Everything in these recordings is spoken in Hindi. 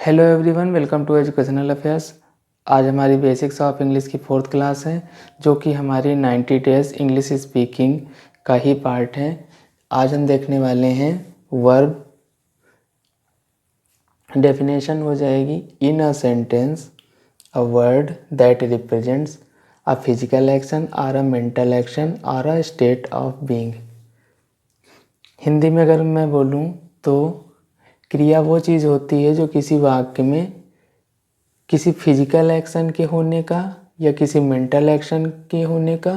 Hello everyone, welcome to educational affairs. आज हमारी बेसिक्स ऑफ इंग्लिश की 4th क्लास है, जो कि हमारी 90 डेज इंग्लिश स्पीकिंग का ही पार्ट है। आज हम देखने वाले हैं वर्ब। डेफिनेशन हो जाएगी in a sentence a word that represents a physical action और अ मेंटल एक्शन और a state of being. Hindi में अगर मैं बोलूँ तो क्रिया वो चीज़ होती है जो किसी वाक्य में किसी फिजिकल एक्शन के होने का या किसी मेंटल एक्शन के होने का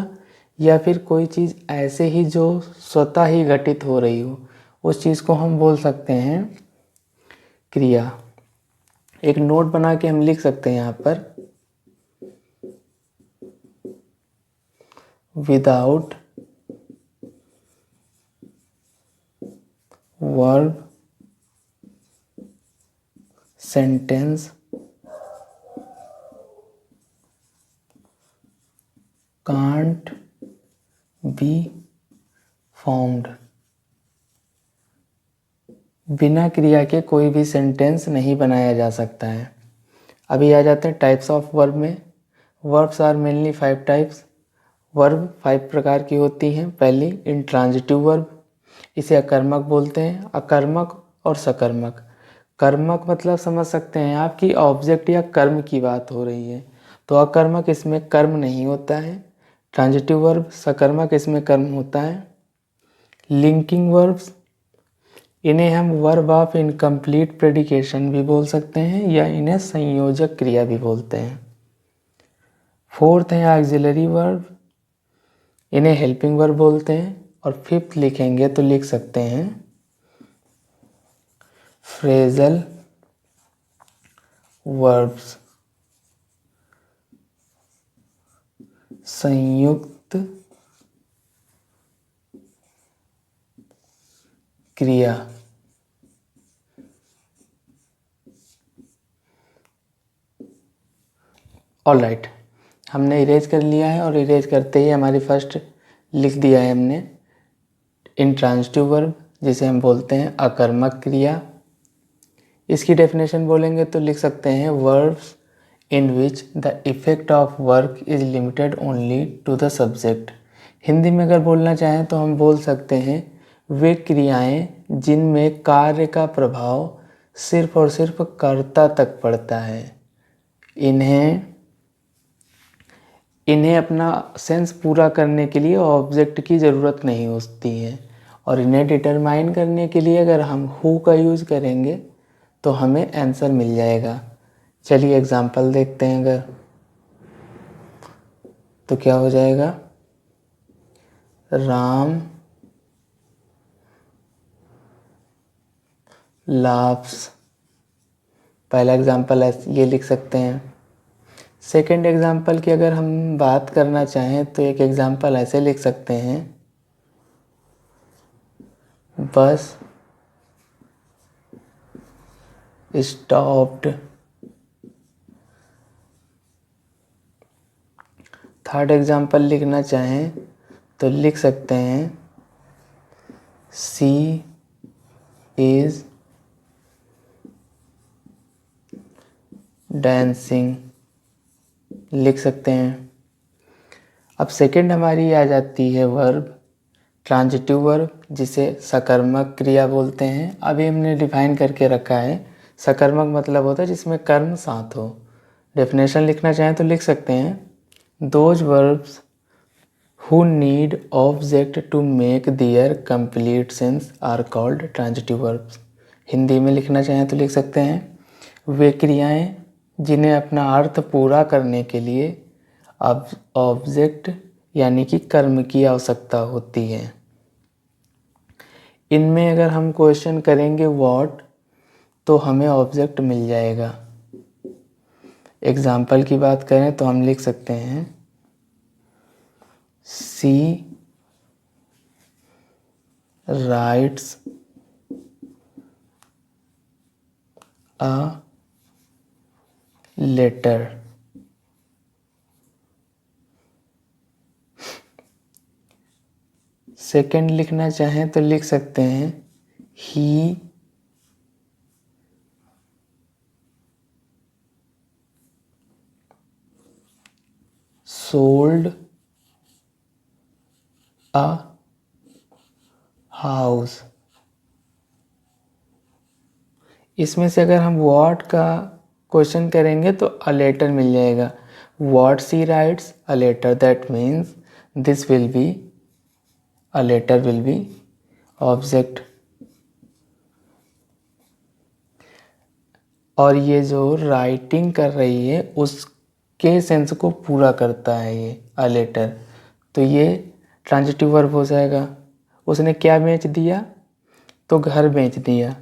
या फिर कोई चीज़ ऐसे ही जो स्वतः ही घटित हो रही हो, उस चीज़ को हम बोल सकते हैं क्रिया। एक नोट बना के हम लिख सकते हैं यहाँ पर, without verb sentence can't be formed. बिना क्रिया के कोई भी सेंटेंस नहीं बनाया जा सकता है। अभी आ जाते हैं टाइप्स ऑफ वर्ब में। Verbs are mainly 5 types. Verb 5 प्रकार की होती हैं। पहली इंट्रांजिटिव वर्ब, इसे अकर्मक बोलते हैं। अकर्मक और सकर्मक। कर्मक मतलब समझ सकते हैं आप कि ऑब्जेक्ट या कर्म की बात हो रही है, तो अकर्मक इसमें कर्म नहीं होता है। ट्रांजिटिव वर्ब सकर्मक, इसमें कर्म होता है। लिंकिंग वर्ब्स, इन्हें हम वर्ब ऑफ इनकम्प्लीट प्रेडिकेशन भी बोल सकते हैं या इन्हें संयोजक क्रिया भी बोलते हैं। फोर्थ है ऑक्सिलरी वर्ब, इन्हें हेल्पिंग वर्ब बोलते हैं। और फिफ्थ लिखेंगे तो लिख सकते हैं फ्रेजल वर्ब्स, संयुक्त क्रिया। ऑलराइट, हमने इरेज कर लिया है और इरेज करते ही हमारी फर्स्ट लिख दिया है हमने इंट्रांजिटिव वर्ब, जिसे हम बोलते हैं अकर्मक क्रिया। इसकी डेफिनेशन बोलेंगे तो लिख सकते हैं verbs in which the effect of work is limited only to the subject. Hindi में अगर बोलना चाहें तो हम बोल सकते हैं वे क्रियाएं जिनमें कार्य का प्रभाव सिर्फ और सिर्फ कर्ता तक पड़ता है। इन्हें अपना सेंस पूरा करने के लिए ऑब्जेक्ट की ज़रूरत नहीं होती है, और इन्हें डिटरमाइन करने के लिए अगर हम हु का यूज़ करेंगे तो हमें आंसर मिल जाएगा। चलिए एग्जांपल देखते हैं अगर, तो क्या हो जाएगा, राम लाफ्स। पहला एग्जांपल ये लिख सकते हैं। सेकंड एग्जांपल की अगर हम बात करना चाहें तो एक एग्जांपल ऐसे लिख सकते हैं, बस स्टॉप्ड। थर्ड एग्जांपल लिखना चाहें तो लिख सकते हैं सी इज डांसिंग, लिख सकते हैं। अब सेकंड हमारी आ जाती है वर्ब ट्रांजिटिव वर्ब, जिसे सकर्मक क्रिया बोलते हैं। अभी हमने डिफाइन करके रखा है, सकर्मक मतलब होता है जिसमें कर्म साथ हो। डेफिनेशन लिखना चाहें तो लिख सकते हैं those verbs who need object to make their complete sense are called transitive verbs. Hindi में लिखना चाहें तो लिख सकते हैं वे क्रियाएं जिन्हें अपना अर्थ पूरा करने के लिए ऑब्जेक्ट यानी कि कर्म की आवश्यकता होती है। इनमें अगर हम क्वेश्चन करेंगे व्हाट, तो हमें ऑब्जेक्ट मिल जाएगा। एग्जाम्पल की बात करें तो हम लिख सकते हैं सी राइट्स अ लेटर। सेकंड लिखना चाहें तो लिख सकते हैं ही सोल्ड अ हाउस। इसमें से अगर हम व्हाट का क्वेश्चन करेंगे तो अ लेटर मिल जाएगा। What she writes a letter, that means this will be, a letter will be object. और ये जो राइटिंग कर रही है उसके सेंस को पूरा करता है ये अ लेटर, तो ये ट्रांजिटिव वर्ब हो जाएगा। उसने क्या बेच दिया, तो घर बेच दिया,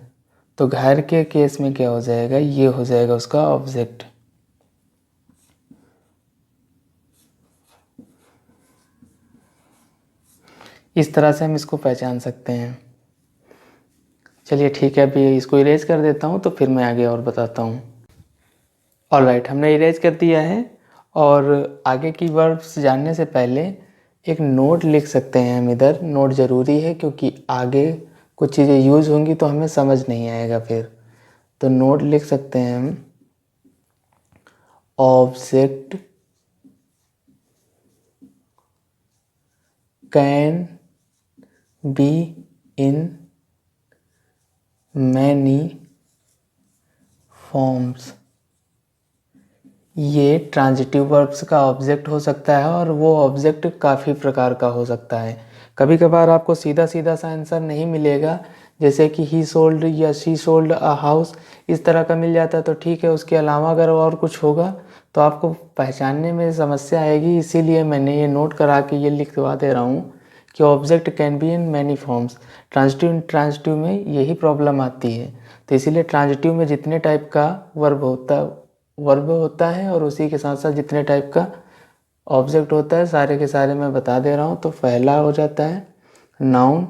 तो घर के केस में क्या हो जाएगा, ये हो जाएगा उसका ऑब्जेक्ट। इस तरह से हम इसको पहचान सकते हैं। चलिए ठीक है, अभी इसको इरेज कर देता हूँ तो फिर मैं आगे और बताता हूँ। ऑलराइट, हमने इरेज कर दिया है। और आगे की वर्ब्स जानने से पहले एक नोट लिख सकते हैं हम इधर। नोट ज़रूरी है क्योंकि आगे कुछ चीज़ें यूज होंगी तो हमें समझ नहीं आएगा फिर। तो नोट लिख सकते हैं हम, object can be in many forms. ये ट्रांजिटिव वर्ब्स का ऑब्जेक्ट हो सकता है और वो ऑब्जेक्ट काफ़ी प्रकार का हो सकता है। कभी कभार आपको सीधा सीधा सा आंसर नहीं मिलेगा, जैसे कि ही सोल्ड या शी सोल्ड अ हाउस, इस तरह का मिल जाता है तो ठीक है। उसके अलावा अगर और कुछ होगा तो आपको पहचानने में समस्या आएगी, इसीलिए मैंने ये नोट करा के ये लिखवा दे रहा हूँ कि object can be in many forms. Transitive में यही प्रॉब्लम आती है, तो इसीलिए ट्रांजिटिव में जितने टाइप का वर्ब होता है और उसी के साथ साथ जितने टाइप का ऑब्जेक्ट होता है सारे के सारे मैं बता दे रहा हूँ। तो पहला हो जाता है नाउन।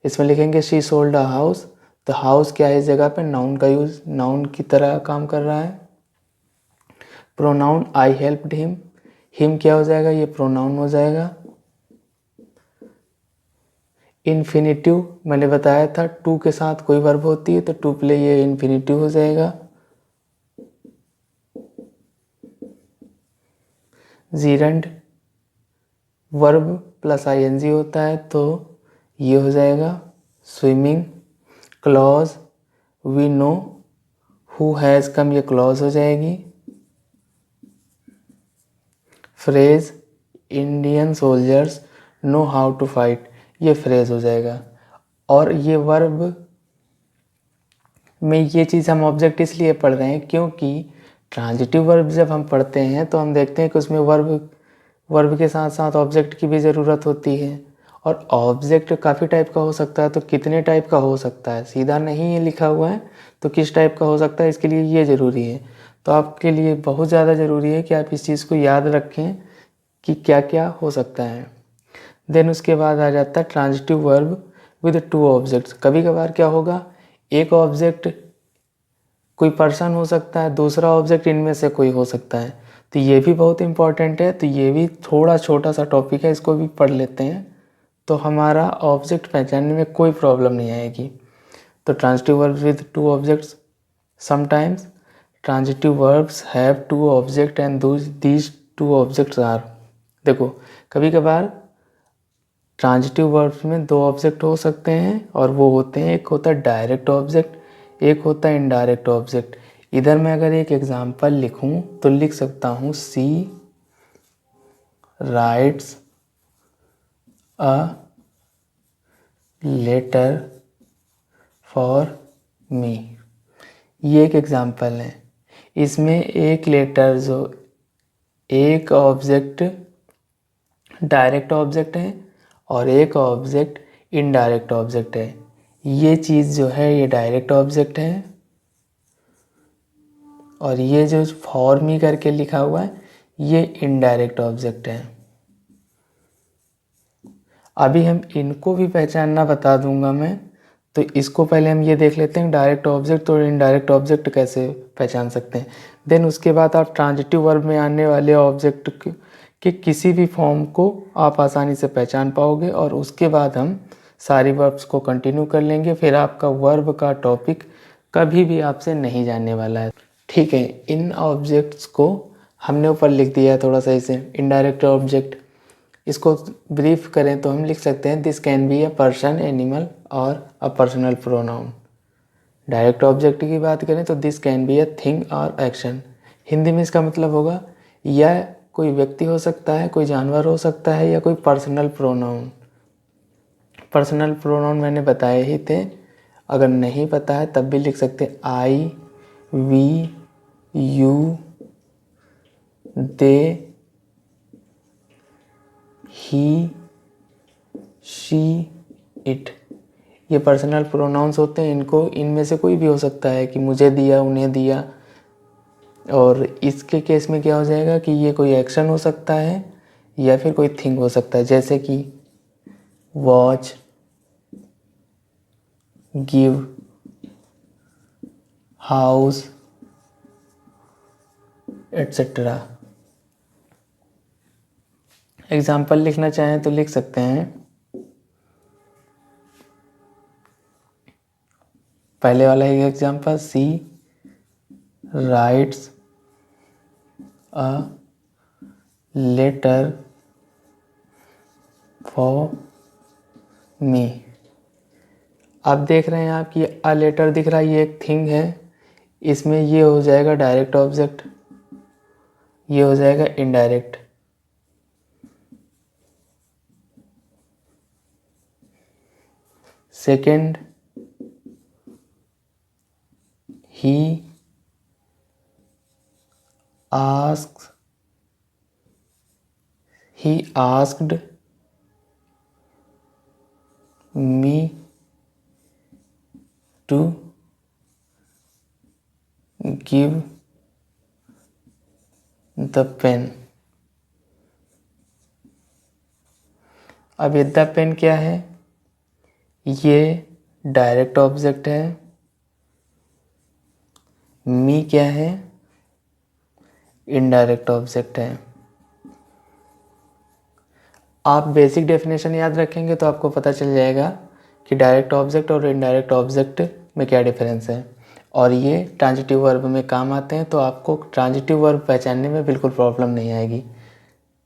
इसमें लिखेंगे शी सोल्ड अ हाउस, तो हाउस क्या है इस जगह पे, नाउन का यूज़, नाउन की तरह काम कर रहा है। प्रोनाउन आई हेल्प्ड हिम, हिम क्या हो जाएगा, ये प्रोनाउन हो जाएगा। इन्फिनिटिव मैंने बताया था टू के साथ कोई वर्ब होती है तो टू प्ले, ये इन्फिनिटिव हो जाएगा। जीरंड वर्ब प्लस आईएनजी होता है तो ये हो जाएगा swimming. Clause we know who has come, ये क्लॉज हो जाएगी। Phrase Indian soldiers know how to fight, ये फ्रेज हो जाएगा। और ये वर्ब में ये चीज़ हम ऑब्जेक्ट इसलिए पढ़ रहे हैं क्योंकि ट्रांजिटिव वर्ब जब हम पढ़ते हैं तो हम देखते हैं कि उसमें वर्ब के साथ साथ ऑब्जेक्ट की भी ज़रूरत होती है। और ऑब्जेक्ट काफ़ी टाइप का हो सकता है, तो कितने टाइप का हो सकता है सीधा नहीं ये लिखा हुआ है, तो किस टाइप का हो सकता है इसके लिए ये ज़रूरी है। तो आपके लिए बहुत ज़्यादा ज़रूरी है कि आप इस चीज़ को याद रखें कि क्या क्या हो सकता है। देन उसके बाद आ जाता है transitive verb with two objects. कभी कभार क्या होगा, एक ऑब्जेक्ट कोई पर्सन हो सकता है, दूसरा ऑब्जेक्ट इनमें से कोई हो सकता है, तो ये भी बहुत इंपॉर्टेंट है। तो ये भी थोड़ा छोटा सा टॉपिक है, इसको भी पढ़ लेते हैं तो हमारा ऑब्जेक्ट पहचानने में कोई प्रॉब्लम नहीं आएगी। तो transitive verbs with two objects, sometimes transitive verbs have two object and these two objects are. देखो कभी कभार ट्रांजिटिव वर्ब्स में दो ऑब्जेक्ट हो सकते हैं और वो होते हैं, एक होता है डायरेक्ट ऑब्जेक्ट, एक होता है इनडायरेक्ट ऑब्जेक्ट। इधर मैं अगर एक एग्जांपल लिखूं तो लिख सकता हूं she writes a letter for me, ये एक एग्जांपल है। इसमें एक लेटर जो एक ऑब्जेक्ट डायरेक्ट ऑब्जेक्ट है और एक ऑब्जेक्ट इनडायरेक्ट ऑब्जेक्ट है। ये चीज़ जो है ये डायरेक्ट ऑब्जेक्ट है और ये जो फॉर मी करके लिखा हुआ है ये इनडायरेक्ट ऑब्जेक्ट है। अभी हम इनको भी पहचानना बता दूंगा मैं, तो इसको पहले हम ये देख लेते हैं डायरेक्ट ऑब्जेक्ट और इनडायरेक्ट ऑब्जेक्ट कैसे पहचान सकते हैं। देन उसके बाद आप ट्रांजिटिव वर्ब में आने वाले ऑब्जेक्ट के किसी भी फॉर्म को आप आसानी से पहचान पाओगे और उसके बाद हम सारी वर्ब्स को कंटिन्यू कर लेंगे। फिर आपका वर्ब का टॉपिक कभी भी आपसे नहीं जानने वाला है। ठीक है, इन ऑब्जेक्ट्स को हमने ऊपर लिख दिया थोड़ा सा इसे, इनडायरेक्ट ऑब्जेक्ट। इसको ब्रीफ करें तो हम लिख सकते हैं this can be a person, animal और a personal pronoun. Direct object की बात करें तो this can be a thing और एक्शन। हिंदी में इसका मतलब होगा यह कोई व्यक्ति हो सकता है, कोई जानवर हो सकता है, या कोई पर्सनल प्रोनाउन। पर्सनल प्रोनाउन मैंने बताए ही थे, अगर नहीं पता है तब भी लिख सकते हैं I, we, you, they, he, she, it. ये पर्सनल प्रोनाउंस होते हैं, इनको इनमें से कोई भी हो सकता है कि मुझे दिया, उन्हें दिया। और इसके केस में क्या हो जाएगा कि ये कोई एक्शन हो सकता है या फिर कोई थिंग हो सकता है, जैसे कि watch, give, house, etcetera. Example लिखना चाहें तो लिख सकते हैं। पहले वाला एक example, she writes a letter for me. आप देख रहे हैं आप कि अ लेटर दिख रहा है, ये एक थिंग है, इसमें ये हो जाएगा डायरेक्ट ऑब्जेक्ट, ये हो जाएगा indirect. Second, he asked me to give the pen. अब ये द पेन क्या है, ये डायरेक्ट ऑब्जेक्ट है। मी क्या है, इनडायरेक्ट ऑब्जेक्ट है। आप बेसिक डेफिनेशन याद रखेंगे तो आपको पता चल जाएगा कि डायरेक्ट ऑब्जेक्ट और इनडायरेक्ट ऑब्जेक्ट में क्या डिफरेंस है, और ये ट्रांजिटिव वर्ब में काम आते हैं, तो आपको ट्रांजिटिव वर्ब पहचानने में बिल्कुल प्रॉब्लम नहीं आएगी।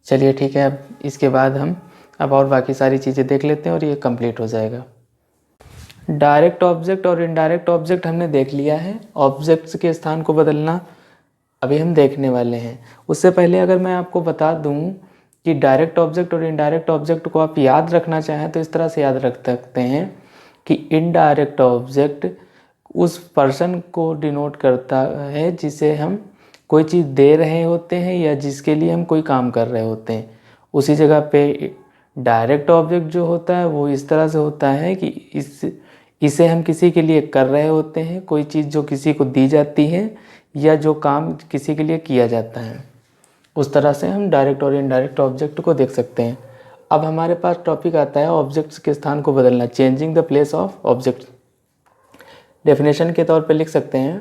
चलिए ठीक है, अब इसके बाद हम अब और बाकी सारी चीज़ें देख लेते हैं और ये कंप्लीट हो जाएगा। डायरेक्ट ऑब्जेक्ट और इनडायरेक्ट ऑब्जेक्ट हमने देख लिया है। ऑब्जेक्ट्स के स्थान को बदलना अभी हम देखने वाले हैं। उससे पहले अगर मैं आपको बता दूं कि डायरेक्ट ऑब्जेक्ट और इनडायरेक्ट ऑब्जेक्ट को आप याद रखना चाहें तो इस तरह से याद रख सकते हैं कि इनडायरेक्ट ऑब्जेक्ट उस पर्सन को डिनोट करता है जिसे हम कोई चीज़ दे रहे होते हैं या जिसके लिए हम कोई काम कर रहे होते हैं। उसी जगह पे डायरेक्ट ऑब्जेक्ट जो होता है वो इस तरह से होता है कि इसे हम किसी के लिए कर रहे होते हैं, कोई चीज़ जो किसी को दी जाती है या जो काम किसी के लिए किया जाता है। उस तरह से हम डायरेक्ट और इनडायरेक्ट ऑब्जेक्ट को देख सकते हैं। अब हमारे पास टॉपिक आता है ऑब्जेक्ट्स के स्थान को बदलना, changing the place of object. Definition के तौर पे लिख सकते हैं,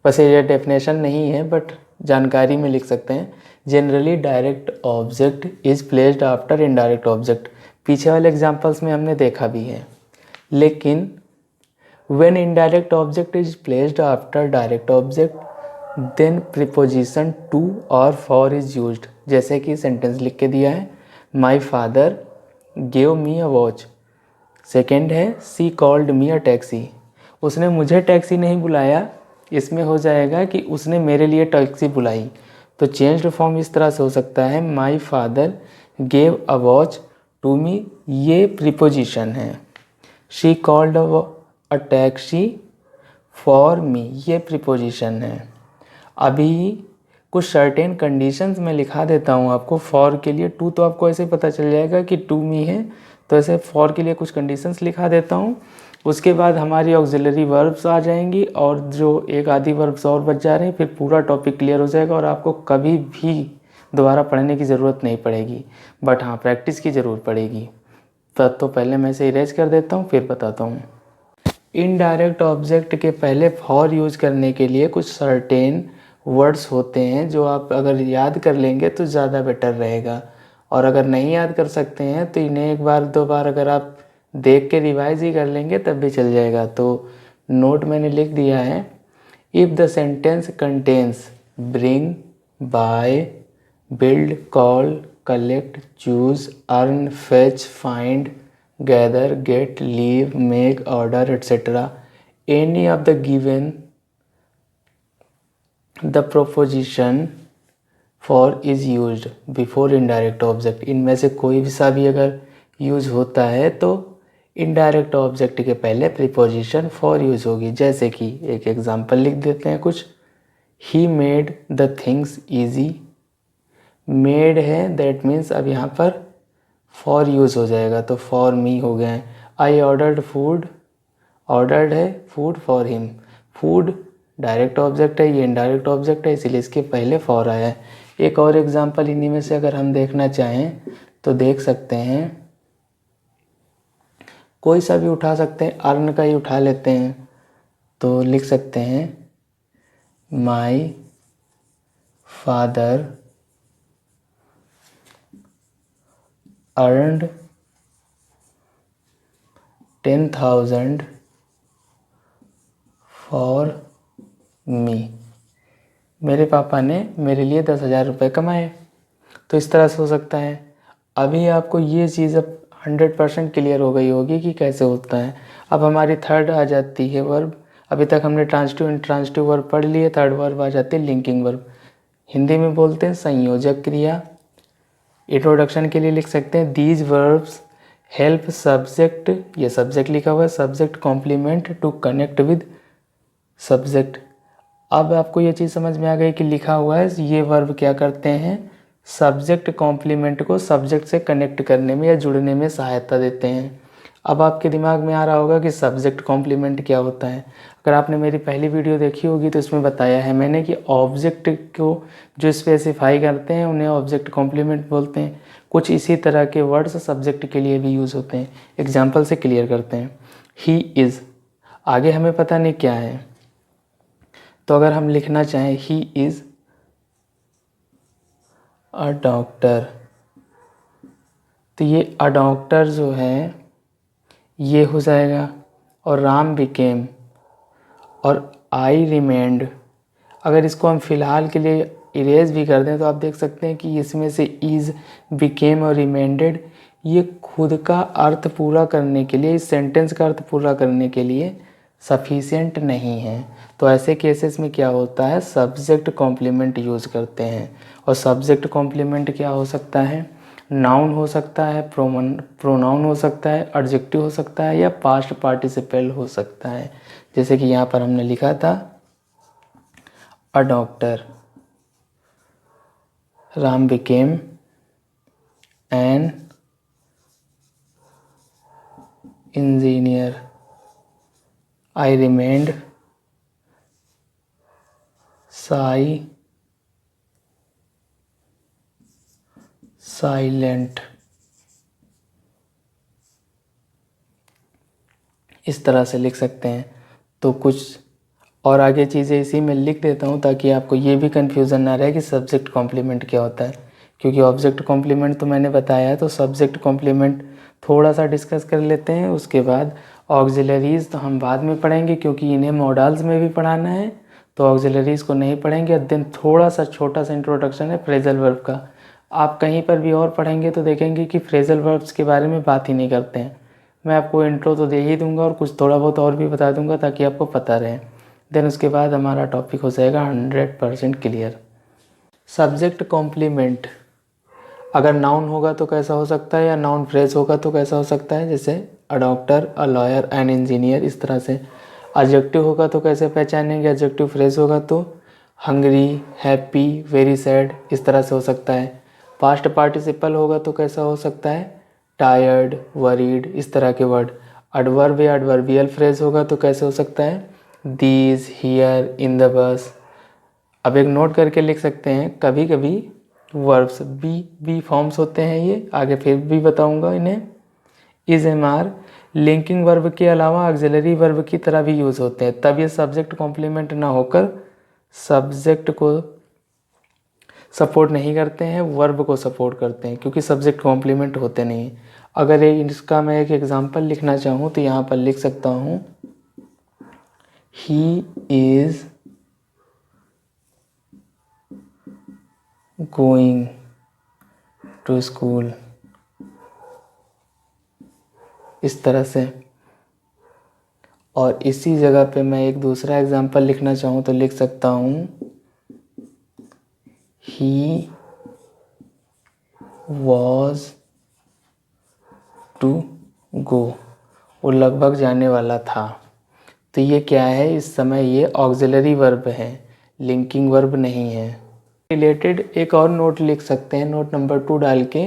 वैसे ये डेफिनेशन नहीं है बट जानकारी में लिख सकते हैं। Generally direct object is placed after indirect object. पीछे वाले एग्जांपल्स में हमने देखा भी है, लेकिन when indirect object is placed after direct object then preposition to or for is used। जैसे कि सेंटेंस लिख के दिया है, my father gave me a watch। Second है she called me a taxi। उसने मुझे टैक्सी नहीं बुलाया, इसमें हो जाएगा कि उसने मेरे लिए टैक्सी बुलाई। तो चेंज्ड फॉर्म इस तरह से हो सकता है, my father gave a watch to me, ये प्रीपोजिशन है। she called a taxi for me, ये प्रीपोजिशन है। अभी कुछ सर्टेन कंडीशंस में लिखा देता हूँ आपको। फॉर के लिए टू तो आपको ऐसे पता चल जाएगा कि टू मी है, तो ऐसे फॉर के लिए कुछ कंडीशंस लिखा देता हूँ। उसके बाद हमारी ऑक्सिलरी वर्ब्स आ जाएंगी और जो एक आधी वर्ब्स और बच जा रहे हैं, फिर पूरा टॉपिक क्लियर हो जाएगा और आपको कभी भी दोबारा पढ़ने की ज़रूरत नहीं पड़ेगी। बट हाँ, प्रैक्टिस की ज़रूर पड़ेगी। तो पहले मैं इसे इरेज कर देता हूँ, फिर बताता हूँ। इनडायरेक्ट ऑब्जेक्ट के पहले फॉर यूज करने के लिए कुछ सर्टेन वर्ड्स होते हैं जो आप अगर याद कर लेंगे तो ज़्यादा बेटर रहेगा, और अगर नहीं याद कर सकते हैं तो इन्हें एक बार दो बार अगर आप देख के रिवाइज ही कर लेंगे तब भी चल जाएगा। तो नोट मैंने लिख दिया है, if the sentence contains bring, buy, build, call, collect, choose, earn, fetch, find, gather, get, leave, make, order, etcetera, any of the given the preposition for is used before indirect object. इनमें से कोई भी सा भी अगर यूज होता है तो इनडायरेक्ट ऑब्जेक्ट के पहले प्रीपोजिशन फॉर यूज होगी। जैसे कि एक एग्जांपल लिख देते हैं कुछ। He made the things easy. Made है दैट मीन्स अब यहाँ पर फॉर यूज हो जाएगा तो फॉर मी हो गए। आई ऑर्डर्ड फूड, ऑर्डर्ड है food for him. Food direct object है, ये इनडायरेक्ट ऑब्जेक्ट है, इसीलिए इसके पहले फॉर आया है। एक और एग्जांपल इन्हीं में से अगर हम देखना चाहें तो देख सकते हैं, कोई सा भी उठा सकते हैं, अर्न का ही उठा लेते हैं तो लिख सकते हैं my father earned 10,000 for me. मेरे पापा ने मेरे लिए 10,000 रुपये कमाए। तो इस तरह से हो सकता है। अभी आपको ये चीज़ अब 100% क्लियर हो गई होगी कि कैसे होता है। अब हमारी थर्ड आ जाती है वर्ब। अभी तक हमने ट्रांजिटिव इंट्रांजिटिव वर्ब पढ़ लिए। थर्ड वर्ब आ जाती है लिंकिंग वर्ब। हिंदी में बोलते हैं संयोजक क्रिया। इंट्रोडक्शन के लिए लिख सकते हैं दीज वर्ब्स हेल्प सब्जेक्ट, ये सब्जेक्ट लिखा हुआ है, subject complement to connect with subject. अब आपको ये चीज़ समझ में आ गई कि लिखा हुआ है ये वर्ब क्या करते हैं, सब्जेक्ट कॉम्प्लीमेंट को सब्जेक्ट से कनेक्ट करने में या जुड़ने में सहायता देते हैं। अब आपके दिमाग में आ रहा होगा कि सब्जेक्ट कॉम्प्लीमेंट क्या होता है। अगर आपने मेरी पहली वीडियो देखी होगी तो इसमें बताया है मैंने कि ऑब्जेक्ट को जो स्पेसिफाई करते हैं उन्हें ऑब्जेक्ट कॉम्प्लीमेंट बोलते हैं। कुछ इसी तरह के वर्ड्स सब्जेक्ट के लिए भी यूज़ होते हैं। एग्जाम्पल से क्लियर करते हैं। ही इज़, आगे हमें पता नहीं क्या है, तो अगर हम लिखना चाहें ही इज़ अ डॉक्टर, तो ये अ डॉक्टर जो है ये हो जाएगा। और राम बिकेम और आई रिमेंड, अगर इसको हम फ़िलहाल के लिए इरेज भी कर दें तो आप देख सकते हैं कि इसमें से इज़, बिकेम और रिमेंडेड ये खुद का अर्थ पूरा करने के लिए, इस सेंटेंस का अर्थ पूरा करने के लिए सफिशिएंट नहीं है। तो ऐसे केसेस में क्या होता है, सब्जेक्ट कॉम्प्लीमेंट यूज़ करते हैं। और सब्जेक्ट कॉम्प्लीमेंट क्या हो सकता है, नाउन हो सकता है, प्रोनाउन हो सकता है, एडजेक्टिव हो सकता है या पास्ट पार्टिसिपल हो सकता है। जैसे कि यहाँ पर हमने लिखा था a doctor, Ram became an engineer, I remained silent. इस तरह से लिख सकते हैं। तो कुछ और आगे चीज़ें इसी में लिख देता हूँ ताकि आपको ये भी कन्फ्यूज़न ना रहे कि सब्जेक्ट कॉम्प्लीमेंट क्या होता है। क्योंकि ऑब्जेक्ट कॉम्प्लीमेंट तो मैंने बताया है, तो सब्जेक्ट कॉम्प्लीमेंट थोड़ा सा डिस्कस कर लेते हैं। उसके बाद ऑक्सिलरीज़ तो हम बाद में पढ़ेंगे क्योंकि इन्हें मॉडल्स में भी पढ़ाना है, तो ऑक्सिलरीज़ को नहीं पढ़ेंगे। देन थोड़ा सा छोटा सा इंट्रोडक्शन है फ्रेजल वर्ब का। आप कहीं पर भी और पढ़ेंगे तो देखेंगे कि फ्रेजल वर्ब्स के बारे में बात ही नहीं करते हैं। मैं आपको इंट्रो तो दे ही दूंगा और कुछ थोड़ा बहुत और भी बता दूंगा ताकि आपको पता रहे। देन उसके बाद हमारा टॉपिक हो जाएगा 100% क्लियर। सब्जेक्ट कॉम्प्लीमेंट अगर नाउन होगा तो कैसा हो सकता है, या नाउन फ्रेज होगा तो कैसा हो सकता है, जैसे a doctor, a lawyer, an engineer, इस तरह से। एडजेक्टिव होगा तो कैसे पहचानेंगे, एडजेक्टिव फ्रेज होगा तो हंग्री, हैप्पी, वेरी सैड, इस तरह से हो सकता है। पास्ट पार्टिसिपल होगा तो कैसा हो सकता है, टायर्ड, वरीड, इस तरह के वर्ड। एडवर्ब या एडवर्बियल फ्रेज होगा तो कैसे हो सकता है, these, here, in the bus. अब एक नोट करके लिख सकते हैं, कभी कभी वर्ब्स बी फॉर्म्स होते हैं, ये आगे फिर भी बताऊंगा इन्हें। Is, am, are linking verb के अलावा ऑक्सिलरी वर्ब की तरह भी यूज़ होते हैं। तब ये सब्जेक्ट कॉम्प्लीमेंट ना होकर सब्जेक्ट को सपोर्ट नहीं करते हैं, वर्ब को सपोर्ट करते हैं, क्योंकि सब्जेक्ट कॉम्प्लीमेंट होते नहीं। अगर इसका मैं एक एग्जांपल लिखना चाहूँ तो यहाँ पर लिख सकता हूँ he is going to school, इस तरह से। और इसी जगह पे मैं एक दूसरा एग्जाम्पल लिखना चाहूँ तो लिख सकता हूँ ही वॉज टू गो, वो लगभग जाने वाला था। तो ये क्या है, इस समय ये ऑक्सिलरी वर्ब है, लिंकिंग वर्ब नहीं है। रिलेटेड एक और नोट लिख सकते हैं, नोट नंबर 2 डाल के,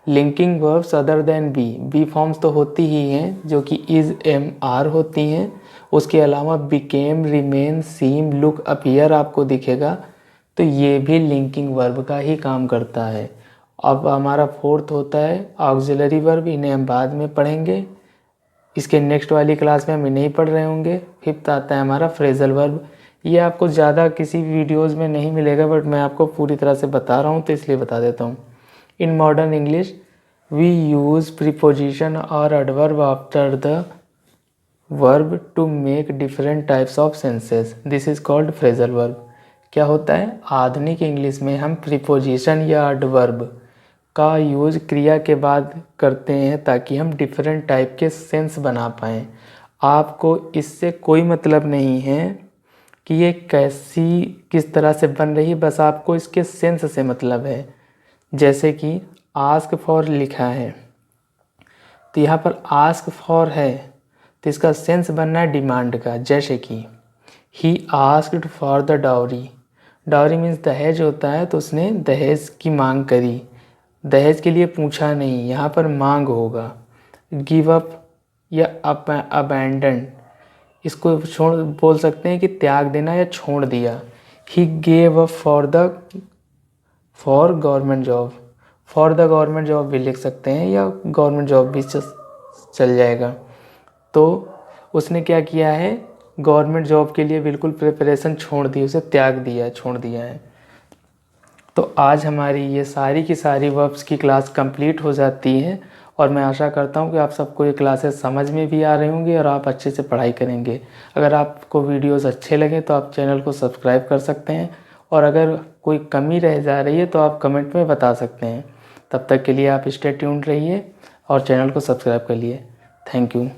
linking verbs other than be, be forms तो होती ही हैं जो कि इज, एम, आर होती हैं। उसके अलावा बिकेम, रिमेन, सीम, लुक, अपीयर आपको दिखेगा, तो ये भी लिंकिंग वर्ब का ही काम करता है। अब हमारा 4th होता है ऑक्सिलरी वर्ब, इन्हें हम बाद में पढ़ेंगे, इसके नेक्स्ट वाली क्लास में हम नहीं पढ़ रहे होंगे। 5th आता है हमारा फ्रेजल वर्ब। ये आपको ज़्यादा किसी वीडियोस में नहीं मिलेगा, बट मैं आपको पूरी तरह से बता रहा हूँ तो इसलिए बता देता हूँ। In modern English we use preposition और adverb after the verb to make different types of senses, this is called phrasal verb. क्या होता है, आधुनिक इंग्लिश में हम प्रीपोजिशन या एडवर्ब का यूज़ क्रिया के बाद करते हैं ताकि हम डिफरेंट टाइप के सेंस बना पाएँ। आपको इससे कोई मतलब नहीं है कि ये कैसी किस तरह से बन रही है, बस आपको इसके सेंस से मतलब है। जैसे कि आस्क फॉर लिखा है, तो यहाँ पर आस्क फॉर है तो इसका सेंस बनना है डिमांड का। जैसे कि he asked for the dowry, dowry means दहेज होता है, तो उसने दहेज की मांग करी, दहेज के लिए पूछा नहीं, यहाँ पर मांग होगा। गिव अप या अबैंडन, इसको छोड़ बोल सकते हैं कि त्याग देना या छोड़ दिया। He gave up for government job, for the government job भी लिख सकते हैं या गवर्नमेंट जॉब भी चल जाएगा। तो उसने क्या किया है, गवर्नमेंट जॉब के लिए बिल्कुल प्रिपरेशन छोड़ दी, उसे त्याग दिया, छोड़ दिया है। तो आज हमारी ये सारी की सारी वर्ब्स की क्लास कंप्लीट हो जाती है और मैं आशा करता हूँ कि आप सबको ये क्लासेस समझ में भी आ रहे होंगे और आप अच्छे से पढ़ाई करेंगे। अगर आपको वीडियोस अच्छे लगे तो आप चैनल को सब्सक्राइब कर सकते हैं और अगर कोई कमी रह जा रही है तो आप कमेंट में बता सकते हैं। तब तक के लिए आप स्टे ट्यून्ड रहिए और चैनल को सब्सक्राइब कर लिए। Thank you.